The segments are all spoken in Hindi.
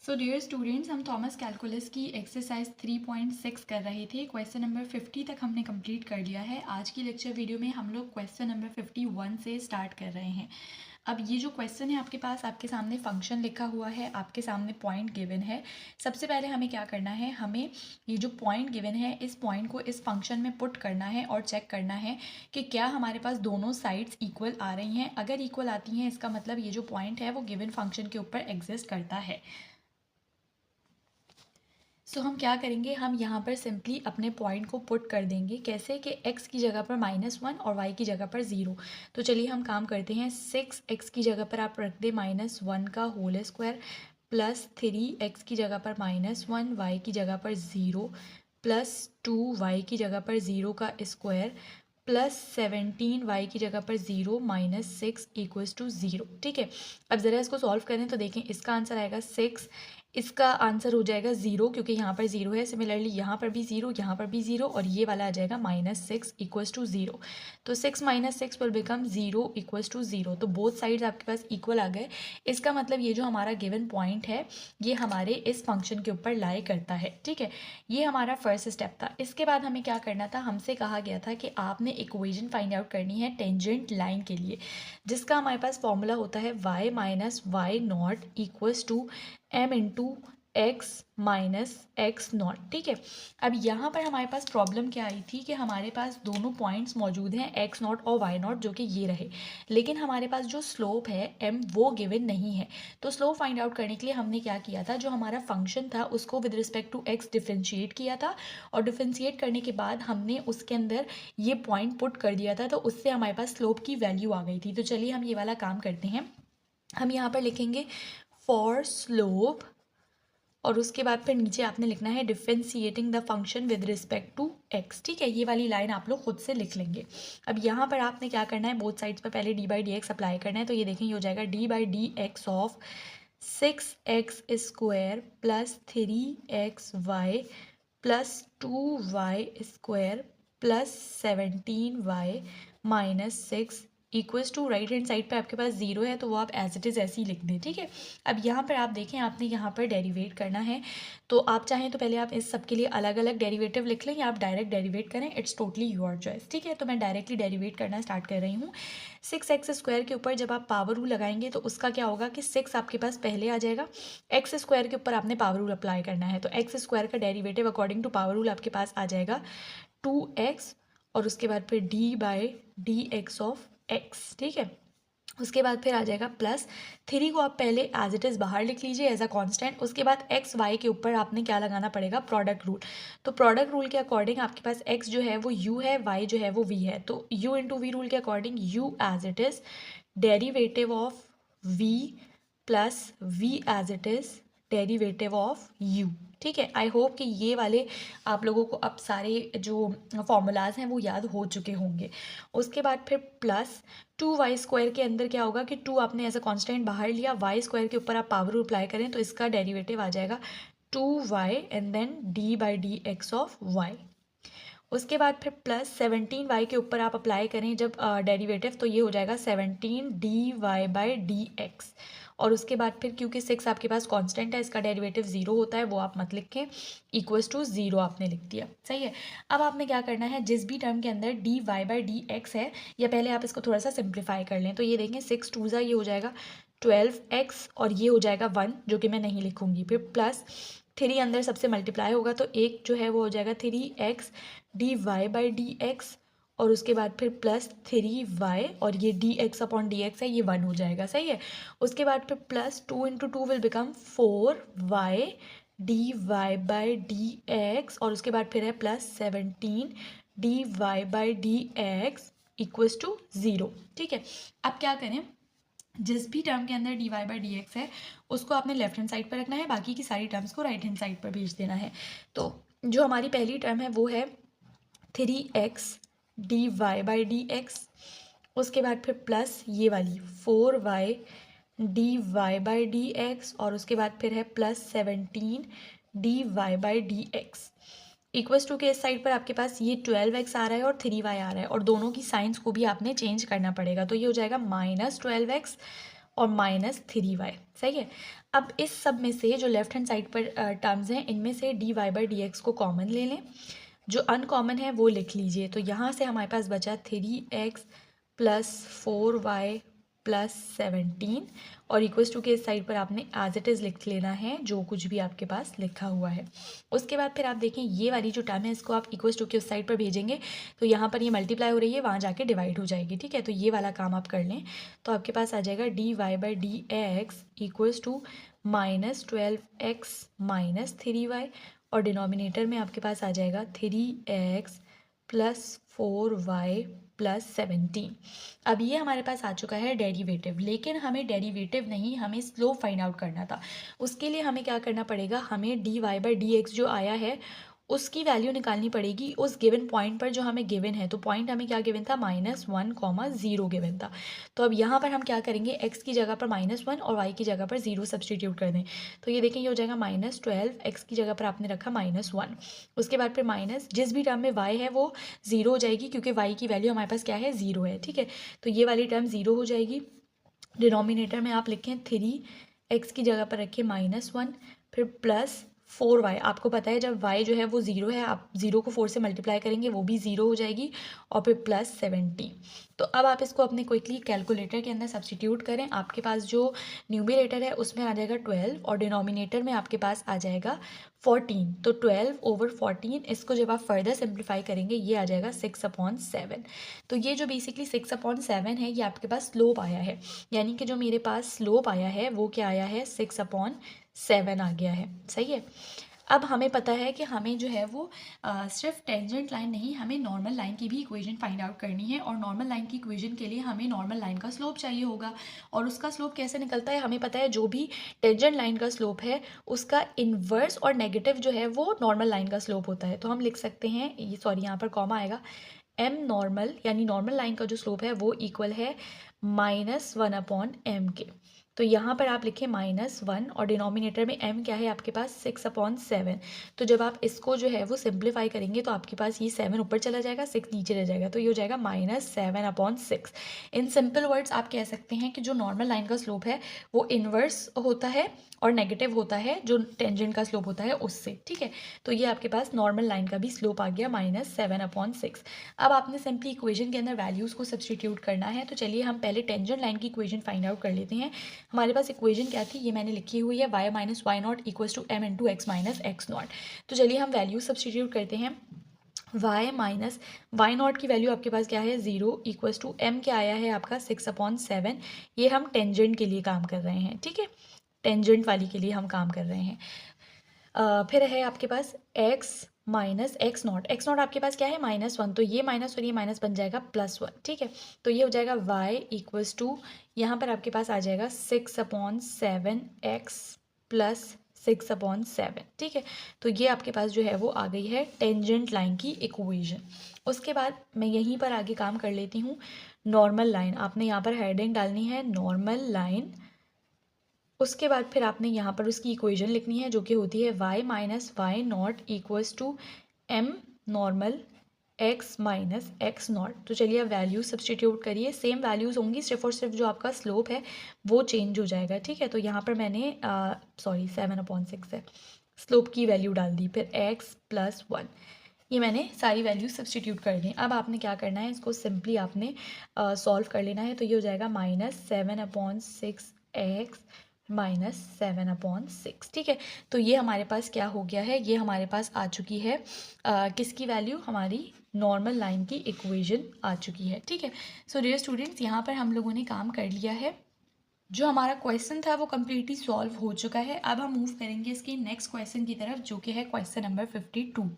सो डियर स्टूडेंट्स, हम थॉमस कैलकुलस की एक्सरसाइज 3.6 कर रहे थे। क्वेश्चन नंबर 50 तक हमने कंप्लीट कर लिया है। आज की लेक्चर वीडियो में हम लोग क्वेश्चन नंबर 51 से स्टार्ट कर रहे हैं। अब ये जो क्वेश्चन है आपके पास, आपके सामने फंक्शन लिखा हुआ है, आपके सामने पॉइंट गिवन है। सबसे पहले हमें क्या करना है, हमें ये जो पॉइंट गिवन है इस पॉइंट को इस फंक्शन में पुट करना है और चेक करना है कि क्या हमारे पास दोनों साइड्स इक्वल आ रही हैं। अगर इक्वल आती हैं इसका मतलब ये जो पॉइंट है वो गिवन फंक्शन के ऊपर एग्जिस्ट करता है। सो हम क्या करेंगे, हम यहाँ पर सिंपली अपने पॉइंट को पुट कर देंगे। कैसे कि x की जगह पर -1 और y की जगह पर 0। तो चलिए हम काम करते हैं। 6x की जगह पर आप रख दे -1 का होल स्क्वायर, प्लस 3x की जगह पर -1, y की जगह पर 0, प्लस 2y की जगह पर 0 का स्क्वायर, प्लस 17y की जगह पर 0 -6 इक्वल्स टू 0। ठीक है, अब ज़रा इसको सॉल्व करें तो देखें इसका आंसर आएगा 6, इसका आंसर हो जाएगा 0 क्योंकि यहाँ पर 0 है। सिमिलरली यहाँ पर भी 0, यहाँ पर भी 0 और ये वाला आ जाएगा -6 इक्वल्स टू 0। तो 6 - 6 विल बिकम 0 इक्वल्स टू 0। तो बोथ साइड्स आपके पास इक्वल आ गए। इसका मतलब ये जो हमारा गिवन पॉइंट है ये हमारे इस फंक्शन के ऊपर लाई करता है। ठीक है, ये हमारा फर्स्ट स्टेप था। इसके बाद हमें क्या करना था, हमसे कहा गया था कि आपने इक्वेशन फाइंड आउट करनी है टेंजेंट लाइन के लिए, जिसका हमारे पास फॉर्मूला होता है y - y not equals to m into x minus x not. ठीक है, अब यहाँ पर हमारे पास प्रॉब्लम क्या आई थी कि हमारे पास दोनों पॉइंट्स मौजूद हैं एक्स नॉट और वाई नॉट, जो कि ये रहे, लेकिन हमारे पास जो स्लोप है m वो गिवन नहीं है। तो स्लोप फाइंड आउट करने के लिए हमने क्या किया था, जो हमारा फंक्शन था उसको with respect to x differentiate किया था और डिफ्रेंशिएट करने के बाद हमने उसके अंदर ये पॉइंट पुट कर दिया था, तो उससे हमारे पास स्लोप की वैल्यू आ गई थी। तो चलिए हम ये वाला काम करते हैं। हम यहाँ पर लिखेंगे फॉर स्लोप और उसके बाद फिर नीचे आपने लिखना है differentiating the function with respect to x. ठीक है, ये वाली लाइन आप लोग खुद से लिख लेंगे। अब यहाँ पर आपने क्या करना है, बोथ साइड्स पर पहले d/dx अप्लाई करना है। तो ये देखें, ये हो जाएगा d/dx of 6x square plus 3xy plus 2y square plus 17y minus 6 equals to, right hand side पे आपके पास 0 है तो वो आप एज इट इज़ ऐसे ही लिख दें। ठीक है, अब यहाँ पर आप देखें, आपने यहाँ पर डेरिवेट करना है। तो आप चाहें तो पहले आप इस सब के लिए अलग अलग डेरिवेटिव लिख लें या आप डायरेक्ट डेरिवेट करें, इट्स टोटली योर चॉइस। ठीक है, तो मैं डायरेक्टली डेरिवेट करना स्टार्ट कर रही हूँ। 6x स्क्वायर के ऊपर जब आप पावर रूल लगाएंगे तो उसका क्या होगा कि 6 आपके पास पहले आ जाएगा। एक्स स्क्वायर के ऊपर आपने पावर रूल अप्लाई करना है, तो एक्स स्क्वायर का derivative according to power rule आपके पास आ जाएगा 2x और उसके बाद फिर d/dx ऑफ x। ठीक है, उसके बाद फिर आ जाएगा प्लस 3 को आप पहले एज इट इज़ बाहर लिख लीजिए एज अ कांस्टेंट। उसके बाद एक्स वाई के ऊपर आपने क्या लगाना पड़ेगा, प्रोडक्ट रूल। तो प्रोडक्ट रूल के अकॉर्डिंग आपके पास एक्स जो है वो u है, वाई जो है वो v है। तो u इंटू वी रूल के according u as it is derivative of v plus v as it is derivative of u। ठीक है, आई होप कि ये वाले आप लोगों को अब सारे जो फॉर्मूलाज हैं वो याद हो चुके होंगे। उसके बाद फिर प्लस 2y स्क्वायर के अंदर क्या होगा कि 2 आपने ऐसा कांस्टेंट बाहर लिया, y स्क्वायर के ऊपर आप पावर रूल अप्लाई करें तो इसका डेरिवेटिव आ जाएगा 2y and then d/dx of y। उसके बाद फिर प्लस 17y के ऊपर आप अप्लाई करें जब डेरिवेटिव, तो ये हो जाएगा 17dy/dx। और उसके बाद फिर क्योंकि 6 आपके पास कांस्टेंट है, इसका डेरिवेटिव 0 होता है, वो आप मत लिखें, इक्वल्स टू 0 आपने लिख दिया। सही है, अब आपने क्या करना है, जिस भी टर्म के अंदर dy/dx है, या पहले आप इसको थोड़ा सा सिंप्लीफाई कर लें। तो ये देखें 6 2 ये हो जाएगा 12x और ये हो जाएगा 1 जो कि मैं नहीं लिखूंगी। फिर प्लस 3 अंदर सबसे मल्टीप्लाई होगा तो एक जो है वो हो जाएगा 3x dy/dx और उसके बाद फिर प्लस 3y और ये dx/dx है, ये 1 हो जाएगा। सही है, उसके बाद फिर plus 2 × 2 will become 4y dy/dx और उसके बाद फिर है प्लस 17 dy/dx इक्वल्स टू 0। ठीक है, अब क्या करें, जिस भी टर्म के अंदर dy/dx है उसको आपने लेफ्ट हैंड साइड पर रखना है, बाकी की सारी टर्म्स को राइट हैंड साइड पर भेज देना है। तो जो हमारी पहली टर्म है वो है 3x dy/dx, उसके बाद फिर प्लस ये वाली 4y dy/dx और उसके बाद फिर है प्लस 17 dy/dx इक्वल्स टू के इस साइड पर आपके पास ये 12x आ रहा है और 3y आ रहा है और दोनों की साइंस को भी आपने चेंज करना पड़ेगा। तो ये हो जाएगा -12x और -3y। सही है। अब इस सब में से जो लेफ्ट हैंड साइड पर टर्म्स हैं इनमें से dy/dx को कॉमन ले लें, जो अनकॉमन है वो लिख लीजिए। तो यहाँ से हमारे पास बचा 3x + 4y + 17 और इक्वल्स टू के इस साइड पर आपने एज इट इज़ लिख लेना है जो कुछ भी आपके पास लिखा हुआ है। उसके बाद फिर आप देखें ये वाली जो टर्म है इसको आप इक्वल्स टू के उस साइड पर भेजेंगे तो यहाँ पर ये मल्टीप्लाई हो रही है, वहाँ जाके डिवाइड हो जाएगी। ठीक है, तो ये वाला काम आप कर लें तो आपके पास आ जाएगा dy/dx equals to -12x - 3y और डिनोमिनेटर में आपके पास आ जाएगा 3x + 4y + 17। अब ये हमारे पास आ चुका है डेरिवेटिव, लेकिन हमें डेरिवेटिव नहीं, हमें स्लोप फाइंड आउट करना था। उसके लिए हमें क्या करना पड़ेगा, हमें dy/dx जो आया है उसकी वैल्यू निकालनी पड़ेगी उस गिवन पॉइंट पर जो हमें गिवन है। तो पॉइंट हमें क्या गिवन था, -1, 0 गिवन था। तो अब यहाँ पर हम क्या करेंगे, x की जगह पर -1 और y की जगह पर 0 सब्सटीट्यूट कर दें। तो ये देखें ये हो जाएगा -12, x की जगह पर आपने रखा -1। उसके बाद फिर माइनस जिस भी टर्म में y है वो 0 हो जाएगी क्योंकि y की वैल्यू हमारे पास क्या है, 0 है। ठीक है, तो ये वाली टर्म 0 हो जाएगी। डिनोमिनेटर में आप लिखें 3x की जगह पर रखिए -1 फिर +4y। आपको पता है जब y जो है वो 0 है, आप 0 को 4 से मल्टीप्लाई करेंगे वो भी 0 हो जाएगी और फिर +17। तो अब आप इसको अपने क्विकली कैलकुलेटर के अंदर सब्सटीट्यूट करें। आपके पास जो न्यूमरेटर है उसमें आ जाएगा 12 और डिनोमिनेटर में आपके पास आ जाएगा 14। तो 12/14 इसको जब आप फर्दर सिंप्लीफाई करेंगे ये आ जाएगा 6/7। तो ये जो बेसिकली 6/7 है ये आपके पास स्लोप आया है, यानी कि जो मेरे पास स्लोप आया है वो क्या आया है, 6/7 आ गया है। सही है। अब हमें पता है कि हमें जो है वो सिर्फ टेंजेंट लाइन नहीं, हमें नॉर्मल लाइन की भी इक्वेशन फाइंड आउट करनी है और नॉर्मल लाइन की इक्वेशन के लिए हमें नॉर्मल लाइन का स्लोप चाहिए होगा। और उसका स्लोप कैसे निकलता है, हमें पता है जो भी टेंजेंट लाइन का स्लोप है उसका इन्वर्स और नेगेटिव जो है वो नॉर्मल लाइन का स्लोप होता है। तो हम लिख सकते हैं, ये सॉरी यहाँ पर कॉमा आएगा, m नॉर्मल यानी नॉर्मल लाइन का जो स्लोप है वो इक्वल है -1/m के। तो यहाँ पर आप लिखें -1 और डिनोमिनेटर में m क्या है आपके पास, 6/7। तो जब आप इसको जो है वो सिंप्लीफाई करेंगे तो आपके पास ये 7 ऊपर चला जाएगा, 6 नीचे रह जाएगा, तो ये हो जाएगा -7/6। इन सिंपल वर्ड्स आप कह सकते हैं कि जो नॉर्मल लाइन का स्लोप है वो इन्वर्स होता है और नेगेटिव होता है जो टेंजेंट का स्लोप होता है उससे। ठीक है, तो ये आपके पास नॉर्मल लाइन का भी स्लोप आ गया -7/6। अब आपने सिंपली इक्वेशन के अंदर वैल्यूज़ को सब्सटीट्यूट करना है। तो चलिए हम पहले टेंजेंट लाइन की इक्वेशन फाइंड आउट कर लेते हैं। हमारे पास इक्वेशन क्या थी, ये मैंने लिखी हुई है, y - y0 = m × x - x0। तो चलिए हम वैल्यू सब्सटीट्यूट करते हैं। y - y0 की वैल्यू आपके पास क्या है, 0 = m क्या आया है आपका 6/7। ये हम टेंजेंट के लिए काम कर रहे हैं। ठीक है, टेंजेंट वाली के लिए हम काम कर रहे हैं। फिर है आपके पास x - x0। x0 आपके पास क्या है, -1, तो ये माइनस और ये माइनस बन जाएगा +1। ठीक है, तो ये हो जाएगा y = यहाँ पर आपके पास आ जाएगा 6/7x + 6/7। ठीक है, तो ये आपके पास जो है वो आ गई है टेंजेंट लाइन की इक्वेशन। उसके बाद मैं यहीं पर आगे काम कर लेती हूँ। नॉर्मल लाइन, आपने यहाँ पर हेडिंग डालनी है नॉर्मल लाइन। उसके बाद फिर आपने यहाँ पर उसकी इक्वेशन लिखनी है जो कि होती है y - y0 = m normal x - x0। तो चलिए अब वैल्यू सब्सटीट्यूट करिए, सेम वैल्यूज़ होंगी, सिर्फ और सिर्फ जो आपका स्लोप है वो चेंज हो जाएगा। ठीक है, तो यहाँ पर मैंने 7/6 है, स्लोप की वैल्यू डाल दी, फिर x + 1, ये मैंने सारी वैल्यूज सब्सटीट्यूट कर दी। अब आपने क्या करना है, इसको सिंपली आपने सॉल्व कर लेना है। तो ये हो जाएगा -7/6x -7/6। ठीक है, तो ये हमारे पास क्या हो गया है, ये हमारे पास आ चुकी है किसकी वैल्यू, हमारी नॉर्मल लाइन की इक्वेशन आ चुकी है। ठीक है, सो डियर स्टूडेंट्स यहाँ पर हम लोगों ने काम कर लिया है। जो हमारा क्वेश्चन था वो कम्प्लीटली सॉल्व हो चुका है। अब हम मूव करेंगे इसके नेक्स्ट क्वेश्चन की तरफ जो कि है क्वेश्चन नंबर 52।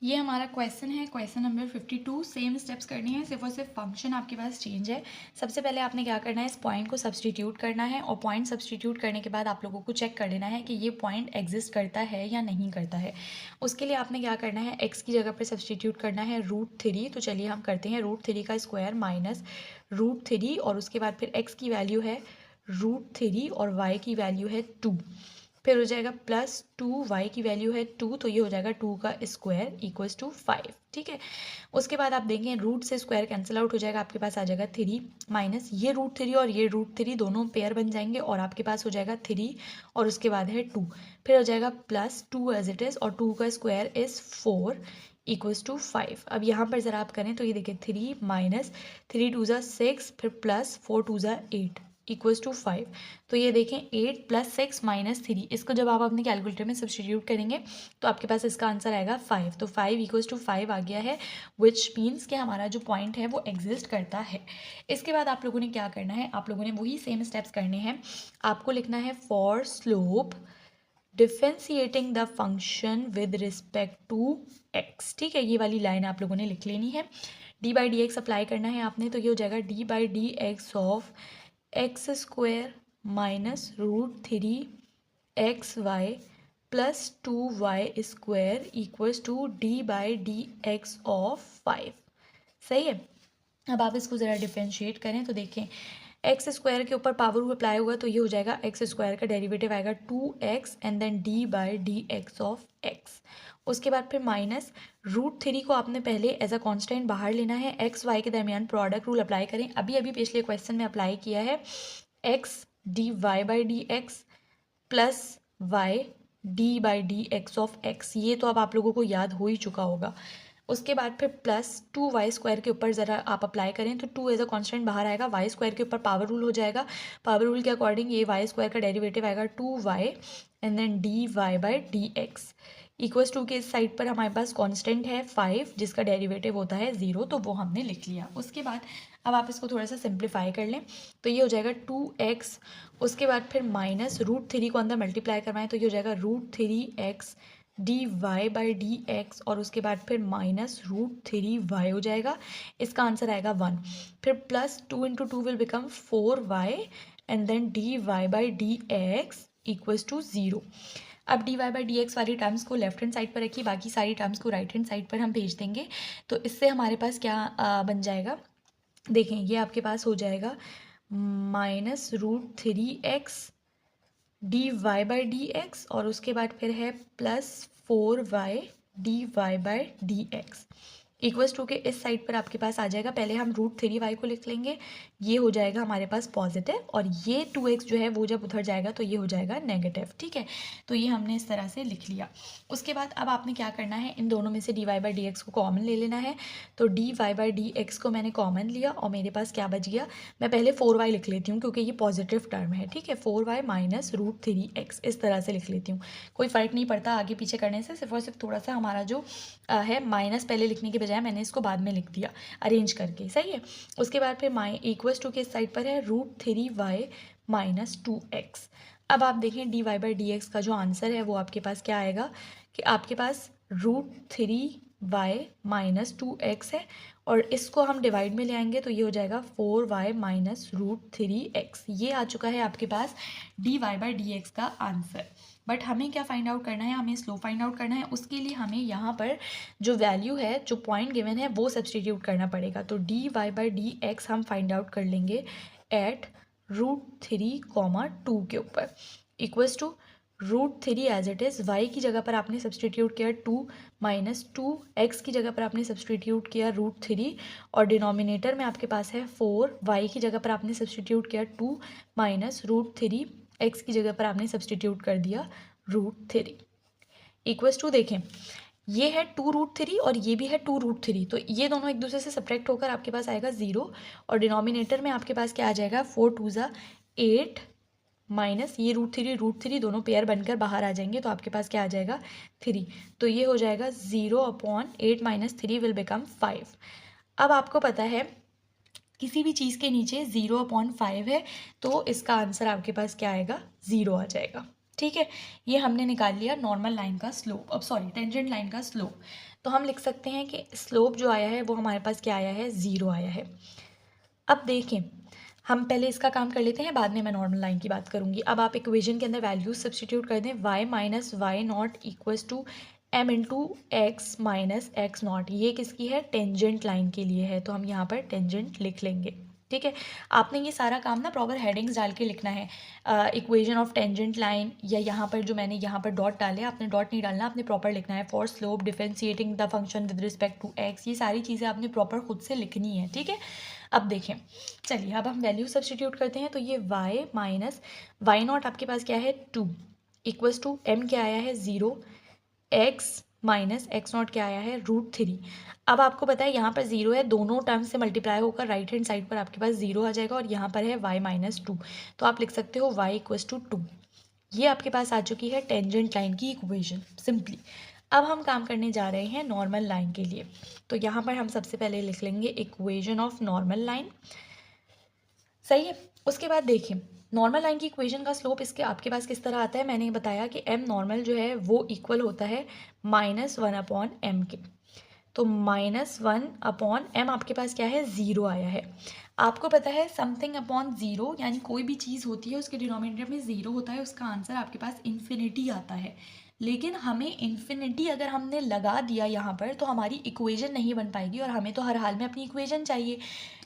ये हमारा क्वेश्चन है, क्वेश्चन नंबर 52। सेम स्टेप्स करनी है, सिर्फ और सिर्फ फंक्शन आपके पास चेंज है। सबसे पहले आपने क्या करना है, इस पॉइंट को सब्सटीट्यूट करना है और पॉइंट सब्सटीट्यूट करने के बाद आप लोगों को चेक कर लेना है कि ये पॉइंट एग्जिस्ट करता है या नहीं करता है। उसके लिए आपने क्या करना है, x की जगह पर सब्सटीट्यूट करना है √3। तो चलिए हम करते हैं, √3 का स्क्वायर माइनस √3 और उसके बाद फिर x की वैल्यू है √3 और y की वैल्यू है 2 फिर हो जाएगा प्लस 2y की वैल्यू है 2, तो ये हो जाएगा 2 का स्क्वायर इक्वल्स टू 5। ठीक है, उसके बाद आप देखें रूट से स्क्वायर कैंसिल आउट हो जाएगा, आपके पास आ जाएगा 3 माइनस ये √3 और ये √3 दोनों पेयर बन जाएंगे और आपके पास हो जाएगा 3 और उसके बाद है 2, फिर हो जाएगा प्लस 2 एज इट इज़ और 2 का स्क्वायर इज़ 4 इक्वल्स टू 5। अब यहाँ पर ज़रा आप करें तो ये देखिए 3 माइनस 3 2 ज़ा 6 फिर प्लस 4 2 ज़ा 8 इक्वल्स टू 5। तो ये देखें 8 + 6 - 3, इसको जब आप अपने कैलकुलेटर में सब्स्टिट्यूट करेंगे तो आपके पास इसका आंसर आएगा 5। तो 5 इक्वल्स टू 5 आ गया है, विच मीन्स कि हमारा जो पॉइंट है वो एग्जिस्ट करता है। इसके बाद आप लोगों ने क्या करना है, आप लोगों ने वही सेम स्टेप्स करने हैं। आपको लिखना है for slope differentiating the function with respect to x. ठीक है, ये वाली लाइन आप लोगों ने लिख लेनी है। d/dx अप्लाई करना है आपने, तो ये हो जाएगा d/dx of x square minus √3xy plus 2y square equals to d/dx of 5। सही है, अब आप इसको ज़रा डिफ्रेंशिएट करें तो देखें एक्स स्क्वायर के ऊपर पावर रूल अप्लाई होगा तो ये हो जाएगा एक्स स्क्वायर का डेरिवेटिव आएगा 2x and then d/dx of x। उसके बाद फिर माइनस √3 को आपने पहले एज अ कांस्टेंट बाहर लेना है, एक्स वाई के दरमियान प्रोडक्ट रूल अप्लाई करें, अभी अभी पिछले क्वेश्चन में अप्लाई किया है। x dy/dx plus y d/dx of x, ये तो अब आप लोगों को याद हो ही चुका होगा। उसके बाद फिर प्लस 2y स्क्वायर के ऊपर ज़रा आप अप्लाई करें तो 2 एज अ कांस्टेंट बाहर आएगा, y स्क्वायर के ऊपर पावर रूल हो जाएगा, पावर रूल के अकॉर्डिंग ये y स्क्वायर का डेरिवेटिव आएगा 2y and then dy/dx equals to के इस साइड पर हमारे पास कांस्टेंट है 5 जिसका डेरिवेटिव होता है 0, तो वो हमने लिख लिया। उसके बाद अब आप इसको थोड़ा सा सिंप्लीफाई कर लें तो ये हो जाएगा 2x, उसके बाद फिर माइनस √3 को अंदर मल्टीप्लाई करवाएं तो ये हो जाएगा √3x dy/dx और उसके बाद फिर माइनस √3y हो जाएगा, इसका आंसर आएगा 1। फिर plus 2 × 2 will become 4y and then dy/dx equals to 0। अब dy/dx वाली टर्म्स को लेफ्ट हैंड साइड पर रखिए, बाकी सारी टर्म्स को राइट हैंड साइड पर हम भेज देंगे। तो इससे हमारे पास क्या बन जाएगा, देखें ये आपके पास हो जाएगा माइनस √3x dy/dx और उसके बाद फिर है plus 4y dy/dx equals to के इस साइड पर आपके पास आ जाएगा, पहले हम √3y को लिख लेंगे, ये हो जाएगा हमारे पास पॉजिटिव और ये 2x जो है वो जब उधर जाएगा तो ये हो जाएगा नेगेटिव। ठीक है, तो ये हमने इस तरह से लिख लिया। उसके बाद अब आपने क्या करना है, इन दोनों में से dy/dx को कॉमन ले लेना है, तो dy/dx को मैंने कॉमन लिया और मेरे पास क्या बच गया, मैं पहले 4y लिख लेती हूँ क्योंकि ये पॉजिटिव टर्म है। ठीक है, 4y माइनस √3x इस तरह से लिख लेती हूँ, कोई फ़र्क नहीं पड़ता आगे पीछे करने से, सिर्फ और सिर्फ थोड़ा सा हमारा जो है माइनस पहले लिखने के बजाय मैंने इसको बाद में लिख दिया अरेंज करके। सही है, उसके बाद फिर इक्वल्स टू के इस साइड पर है √3y माइनस 2x। अब आप देखें dy/dx का जो आंसर है वो आपके पास क्या आएगा कि आपके पास √3y माइनस 2x है और इसको हम डिवाइड में ले आएंगे तो ये हो जाएगा 4y माइनस √3x। ये आ चुका है आपके पास dy/dx का आंसर। बट हमें क्या फाइंड आउट करना है, हमें स्लोप फाइंड आउट करना है। उसके लिए हमें यहाँ पर जो वैल्यू है, जो पॉइंट गिवन है वो सब्सटीट्यूट करना पड़ेगा। तो dy/dx हम फाइंड आउट कर लेंगे एट √3, 2 के ऊपर equals to √3 as it is, y की जगह पर आपने सब्सटीट्यूट किया 2 माइनस 2, x की जगह पर आपने सब्सटीट्यूट किया √3 और डिनोमिनेटर में आपके पास है 4, y की जगह पर आपने सब्सटीट्यूट किया 2 माइनस √3, x की जगह पर आपने सब्सटीट्यूट कर दिया √3 इक्वल्स टू, देखें ये है 2√3 और ये भी है 2√3, तो ये दोनों एक दूसरे से सब्ट्रैक्ट होकर आपके पास आएगा 0 और डिनोमिनेटर में आपके पास क्या आ जाएगा 4 2 ज़ा 8 माइनस ये √3 दोनों पेयर बनकर बाहर आ जाएंगे तो आपके पास क्या आ जाएगा 3, तो ये हो जाएगा 0/8 माइनस 3 विल बिकम 5। अब आपको पता है किसी भी चीज़ के नीचे 0/5 है तो इसका आंसर आपके पास क्या आएगा 0 आ जाएगा। ठीक है, ये हमने निकाल लिया नॉर्मल लाइन का स्लोप, अब सॉरी टेंजेंट लाइन का स्लोप। तो हम लिख सकते हैं कि स्लोप जो आया है वो हमारे पास क्या आया है 0 आया है। अब देखें हम पहले इसका काम कर लेते हैं, बाद में मैं नॉर्मल लाइन की बात करूंगी। अब आप इक्वेशन के अंदर वैल्यूज सब्सटीट्यूट कर दें, y minus y0 equals to m into x minus x0। ये किसकी है, टेंजेंट लाइन के लिए है, तो हम यहाँ पर टेंजेंट लिख लेंगे। ठीक है। आपने ये सारा काम ना प्रॉपर हेडिंग्स डाल के लिखना है। इक्वेशन ऑफ टेंजेंट लाइन, या यहाँ पर जो मैंने यहाँ पर डॉट डाले, आपने डॉट नहीं डालना, आपने प्रॉपर लिखना है। For slope differentiating the function with respect to x, ये सारी चीज़ें आपने प्रॉपर खुद से लिखनी है, ठीक है। अब देखें, चलिए अब हम वैल्यू सब्सटीट्यूट करते हैं। तो ये y माइनस वाई नॉट आपके पास क्या है 2 इक्वल्स टू m क्या आया है 0, x माइनस एक्स नॉट क्या आया है √3। अब आपको पता है यहाँ पर 0 है, दोनों टर्म से मल्टीप्लाई होकर राइट हैंड साइड पर आपके पास 0 आ जाएगा, और यहाँ पर है y माइनस 2, तो आप लिख सकते हो y इक्वल्स टू 2। ये आपके पास आ चुकी है टेंजेंट लाइन की इक्वेशन सिंपली। अब हम काम करने जा रहे हैं नॉर्मल लाइन के लिए। तो यहाँ पर हम सबसे पहले लिख लेंगे इक्वेशन ऑफ नॉर्मल लाइन, सही है। उसके बाद देखिए, नॉर्मल लाइन की इक्वेशन का स्लोप इसके आपके पास किस तरह आता है, मैंने बताया कि m नॉर्मल जो है वो इक्वल होता है -1/m के। तो -1/m आपके पास क्या है 0 आया है। आपको पता है समथिंग अपॉन 0 यानी कोई भी चीज़ होती है उसके डिनोमिनेटर में 0 होता है, उसका आंसर आपके पास इन्फिनिटी आता है। लेकिन हमें इन्फिनिटी अगर हमने लगा दिया यहाँ पर तो हमारी इक्वेशन नहीं बन पाएगी, और हमें तो हर हाल में अपनी इक्वेशन चाहिए।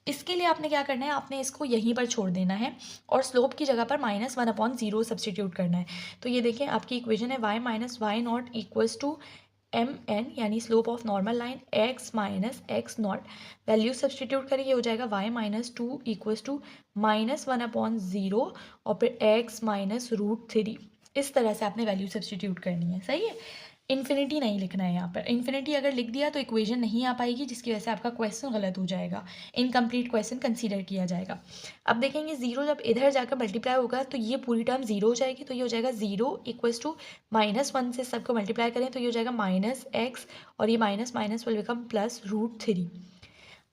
इसके लिए आपने क्या करना है, आपने इसको यहीं पर छोड़ देना है और स्लोप की जगह पर -1/0 सब्सटीट्यूट करना है। तो ये देखें आपकी इक्वेशन है y minus y not equals to mn यानी slope of normal line x minus x not. Value substitute करें, ये हो जाएगा y माइनस 2 इक्वल्स टू -1/0 और फिर x माइनस √3। इस तरह से आपने वैल्यू सब्सटीट्यूट करनी है, सही है। इन्फिनिटी नहीं लिखना है यहाँ पर, इन्फिनिटी अगर लिख दिया तो इक्वेशन नहीं आ पाएगी, जिसकी वजह से आपका क्वेश्चन गलत हो जाएगा, इनकम्प्लीट क्वेश्चन कंसीडर किया जाएगा। अब देखेंगे 0 जब इधर जाकर मल्टीप्लाई होगा तो ये पूरी टर्म 0 हो जाएगी, तो ये हो जाएगा 0 इक्वल्स टू -1 से सबको मल्टीप्लाई करें तो ये हो जाएगा -x, और ये माइनस माइनस विल बिकम +√3।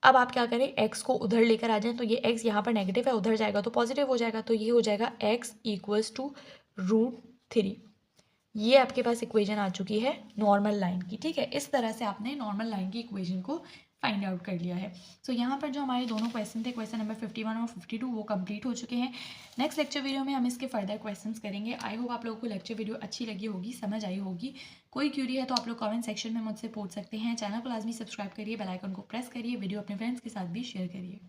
अब आप क्या करें, x को उधर लेकर आ जाएं, तो ये x यहाँ पर नेगेटिव है, उधर जाएगा तो पॉजिटिव हो जाएगा, तो ये हो जाएगा x इक्वल्स टू √3। ये आपके पास इक्वेशन आ चुकी है नॉर्मल लाइन की, ठीक है। इस तरह से आपने नॉर्मल लाइन की इक्वेशन को फाइंड आउट कर लिया है। सो यहाँ पर जो हमारे दोनों क्वेश्चन थे, क्वेश्चन नंबर 51 और 52, वो कंप्लीट हो चुके हैं। नेक्स्ट लेक्चर वीडियो में हम इसके फर्दर क्वेश्चंस करेंगे। आई होप आप लोगों को लेक्चर वीडियो अच्छी लगी होगी, समझ आई होगी। कोई क्यूरी है तो आप लोग कमेंट सेक्शन में मुझसे पूछ सकते हैं। चैनल को लाजमी सब्सक्राइब करिए, बेल आइकन को प्रेस करिए, वीडियो अपने फ्रेंड्स के साथ भी शेयर करिए।